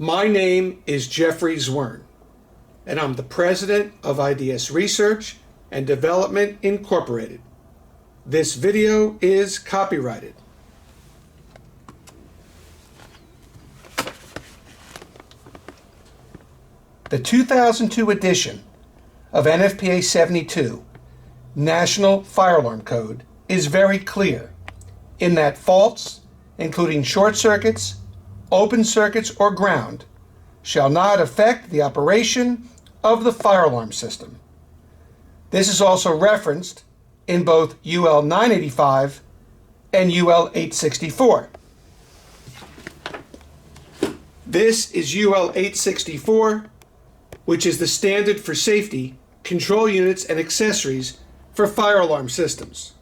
My name is Jeffrey Zwern, and I'm the president of IDS Research and Development Incorporated. This video is copyrighted. The 2002 edition of NFPA 72, National Fire Alarm Code, is very clear in that faults, including short circuits, open circuits, or ground, shall not affect the operation of the fire alarm system. This is also referenced in both UL 985 and UL 864. This is UL 864, which is the standard for safety, control units, and accessories for fire alarm systems.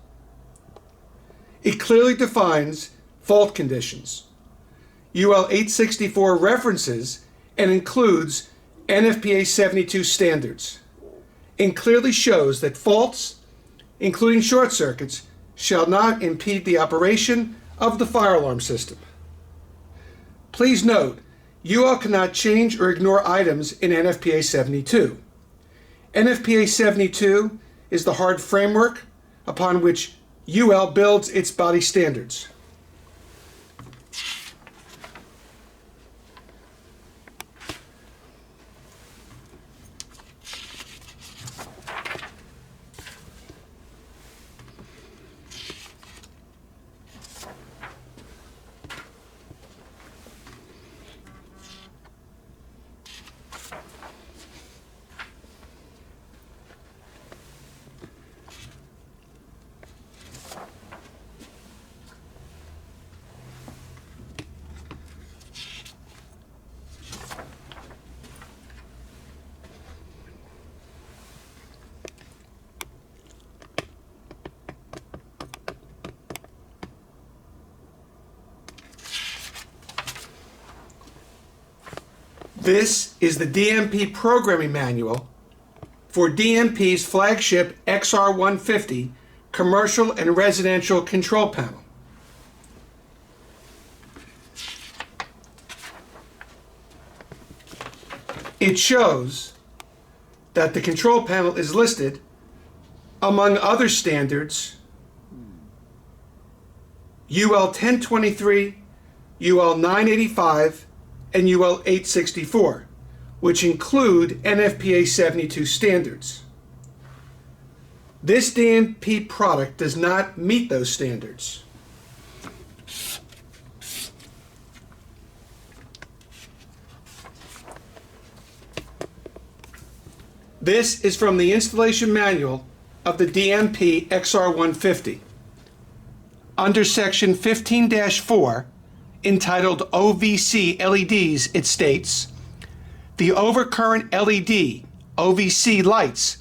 It clearly defines fault conditions. UL 864 references and includes NFPA 72 standards and clearly shows that faults, including short circuits, shall not impede the operation of the fire alarm system. Please note, UL cannot change or ignore items in NFPA 72. NFPA 72 is the hard framework upon which UL builds its body standards. This is the DMP programming manual for DMP's flagship XR150 commercial and residential control panel. It shows that the control panel is listed among other standards UL 1023, UL 985, and UL 864, which include NFPA 72 standards. This DMP product does not meet those standards. This is from the installation manual of the DMP XR150. Under section 15-4, entitled OVC LEDs, it states, the overcurrent LED OVC lights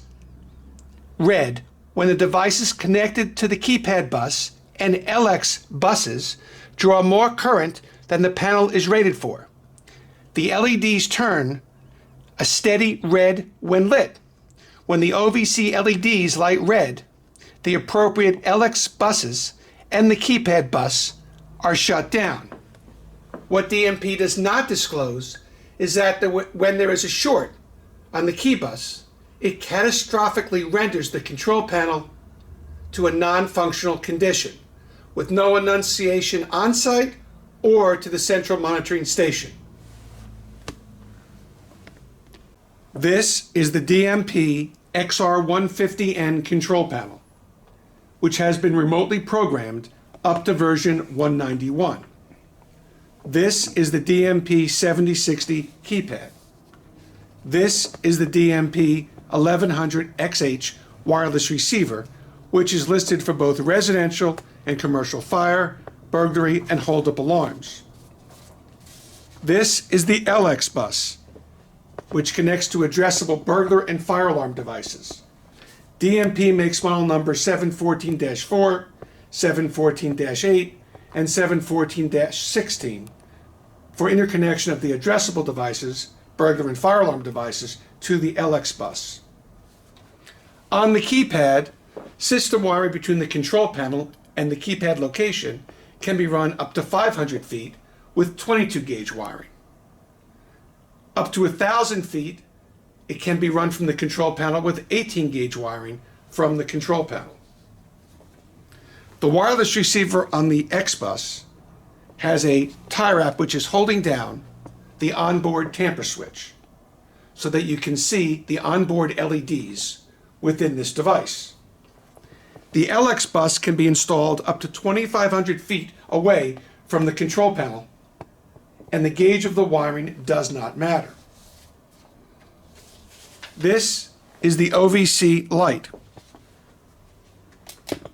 red when the devices connected to the keypad bus and LX buses draw more current than the panel is rated for. The LEDs turn a steady red when lit. When the OVC LEDs light red, the appropriate LX buses and the keypad bus are shut down. What DMP does not disclose is that when there is a short on the key bus, it catastrophically renders the control panel to a non-functional condition, with no annunciation on-site or to the central monitoring station. This is the DMP XR150N control panel, which has been remotely programmed up to version 191. This is the DMP 7060 keypad. This is the DMP 1100XH wireless receiver, which is listed for both residential and commercial fire, burglary, and hold-up alarms. This is the LX bus, which connects to addressable burglar and fire alarm devices. DMP makes model number 714-4, 714-8, and 714-16 for interconnection of the addressable devices, burglar and fire alarm devices, to the LX bus. On the keypad, system wiring between the control panel and the keypad location can be run up to 500 feet with 22 gauge wiring. Up to 1,000 feet, it can be run from the control panel with 18 gauge wiring from the control panel. The wireless receiver on the X-Bus has a tie wrap which is holding down the onboard tamper switch so that you can see the onboard LEDs within this device. The LX bus can be installed up to 2,500 feet away from the control panel, and the gauge of the wiring does not matter. This is the OVC light.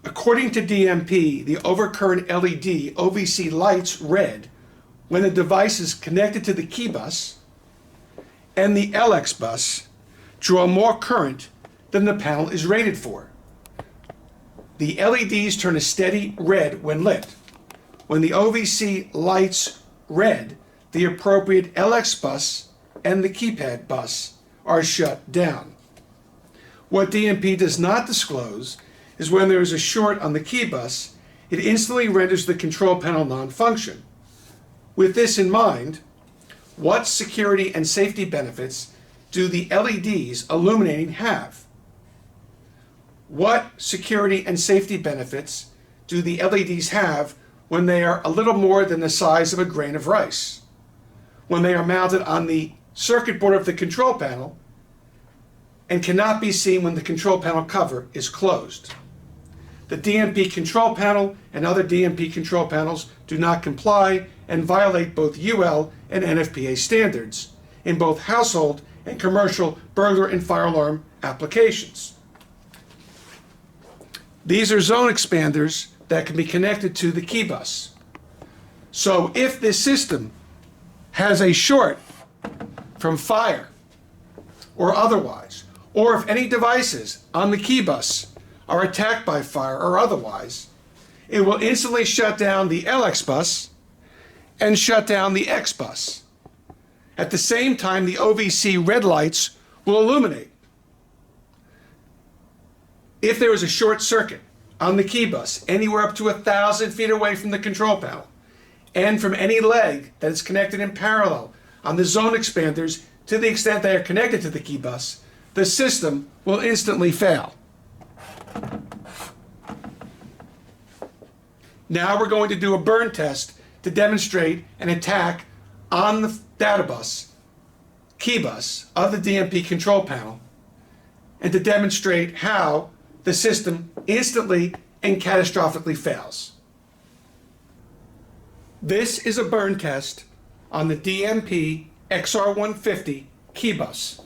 According to DMP, the overcurrent LED OVC lights red when the device is connected to the key bus, and the LX bus draw more current than the panel is rated for. The LEDs turn a steady red when lit. When the OVC lights red, the appropriate LX bus and the keypad bus are shut down. What DMP does not disclose is when there is a short on the key bus, it instantly renders the control panel non-function. With this in mind, what security and safety benefits do the LEDs illuminating have? What security and safety benefits do the LEDs have when they are a little more than the size of a grain of rice? When they are mounted on the circuit board of the control panel and cannot be seen when the control panel cover is closed. The DMP control panel and other DMP control panels do not comply and violate both UL and NFPA standards in both household and commercial burglar and fire alarm applications. These are zone expanders that can be connected to the key bus. So if this system has a short from fire or otherwise, or if any devices on the key bus are attacked by fire or otherwise, it will instantly shut down the LX bus and shut down the X bus. At the same time, the OVC red lights will illuminate. If there is a short circuit on the key bus anywhere up to 1,000 feet away from the control panel and from any leg that is connected in parallel on the zone expanders to the extent they are connected to the key bus, the system will instantly fail. Now we're going to do a burn test to demonstrate an attack on the data bus, key bus of the DMP control panel, and to demonstrate how the system instantly and catastrophically fails. This is a burn test on the DMP XR150 key bus.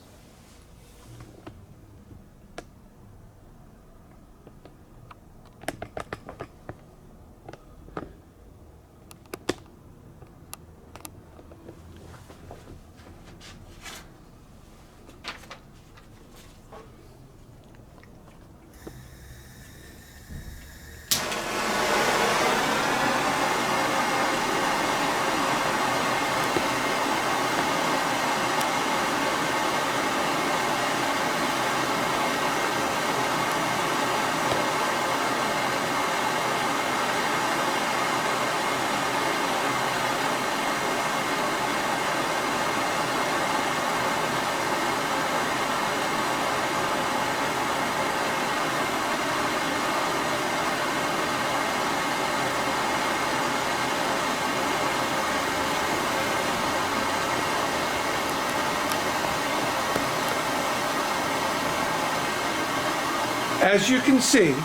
As you can see,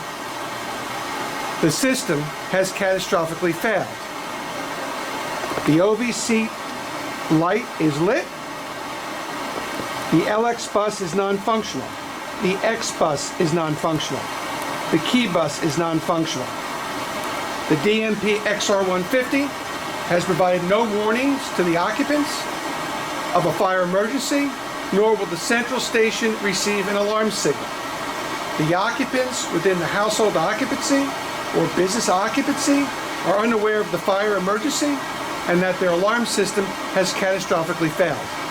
the system has catastrophically failed. The OVC light is lit. The LX bus is non-functional. The X bus is non-functional. The key bus is non-functional. The DMP XR150 has provided no warnings to the occupants of a fire emergency, nor will the central station receive an alarm signal. The occupants within the household occupancy or business occupancy are unaware of the fire emergency and that their alarm system has catastrophically failed.